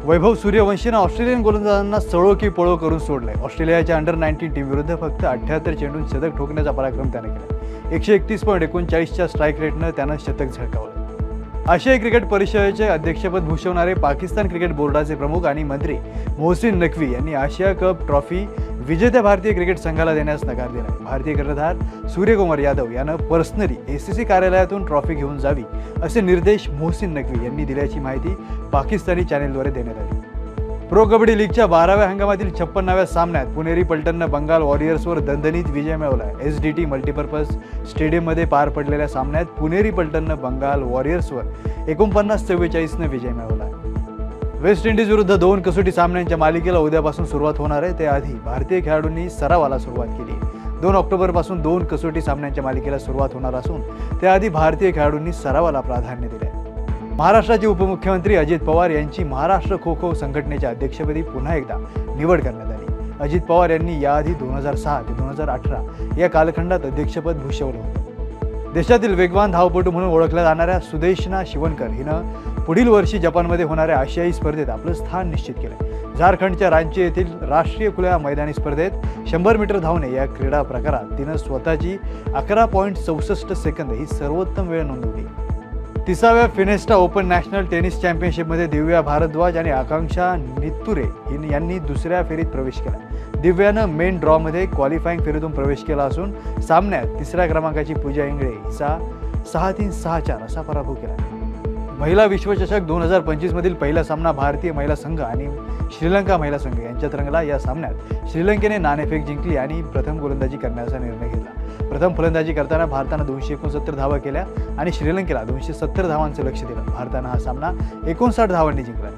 वैभव सूर्यवंशीनं Australian गोलंदाजांना सळो की पळो करून सोडलंय। ऑस्ट्रेलियाच्या अंडर-19 टीम विरुद्ध फक्त 78 चेंडूंत शतक ठोकण्याचा पराक्रम त्याने केला। 131.39च्या स्ट्राईक रेटनं त्यानं शतक झळकावलं। आशियाई क्रिकेट परिषदेचे अध्यक्षपद भूषवणारे पाकिस्तान क्रिकेट बोर्डाचे प्रमुख आणि मंत्री मोहसिन नकवी यांनी आशिया कप ट्रॉफी विजेत्या भारतीय क्रिकेट संघाला देण्यास नकार दिला। भारतीय कर्णधार सूर्यकुमार यादव यानं पर्सनली ACC कार्यालयातून ट्रॉफी घेऊन जावी असे निर्देश मोहसिन नकवी यांनी दिल्याची माहिती पाकिस्तानी चॅनेलद्वारे देण्यात आली। प्रो कबड्डी लीगच्या 12व्या हंगामातील 56व्या सामन्यात पुणेरी पलटननं बंगाल वॉरियर्सवर दणदणीत विजय मिळवला। SDT मल्टीपर्पज स्टेडियममध्ये पार पडलेल्या सामन्यात पुणेरी पलटननं बंगाल वॉरियर्सवर 49-44नं विजय मिळवला। वेस्ट इंडिज विरुद्ध 2 कसोटी सामन्यांच्या मालिकेला उद्यापासून सुरुवात होणार आहे। त्याआधी भारतीय खेळाडूंनी सरावाला सुरुवात केली। 2 ऑक्टोबरपासून 2 कसोटी सामन्यांच्या मालिकेला सुरुवात होणार असून त्याआधी भारतीय खेळाडूंनी सरावाला प्राधान्य दिले। महाराष्ट्राचे उपमुख्यमंत्री अजित पवार यांची महाराष्ट्र खो खो संघटनेच्या अध्यक्षपदी पुन्हा एकदा निवड करण्यात आली। अजित पवार यांनी याआधी 2006 ते 2018 या कालखंडात अध्यक्षपद भूषवलं होतं। देशातील वेगवान धावपटू म्हणून ओळखल्या जाणाऱ्या सुदेशना शिवनकर हिनं पुढील वर्षी जपानमध्ये होणाऱ्या आशियाई स्पर्धेत आपलं स्थान निश्चित केलं। झारखंडच्या रांची येथील राष्ट्रीय खुल्या मैदानी स्पर्धेत 100 मीटर धावणे या क्रीडा प्रकारात तिनं स्वतःची 11.64 सेकंद ही सर्वोत्तम वेळ नोंदवली। 30व्या फिनेस्टा ओपन नॅशनल टेनिस चॅम्पियनशिपमध्ये दिव्या भारद्वाज आणि आकांक्षा नित्तुरे यांनी दुसऱ्या फेरीत प्रवेश केला। दिव्यानं मेन ड्रॉमध्ये क्वालिफाईंग फेरीतून प्रवेश केला असून सामन्यात 3ऱ्या क्रमांकाची पूजा इंगळे हिचा 6-3, 6-4 असा पराभव केला। महिला विश्वचषक 2025 मधील पहिला सामना भारतीय महिला संघ आणि श्रीलंका महिला संघ यांच्यात रंगला। या सामन्यात श्रीलंकेने नाणेफेक जिंकली आणि प्रथम गोलंदाजी करण्याचा निर्णय घेतला। प्रथम फलंदाजी करताना भारतानं 269 धावा केल्या आणि श्रीलंकेला 270 धावांचं लक्ष्य दिलं। भारतानं हा सामना 59 धावांनी जिंकला।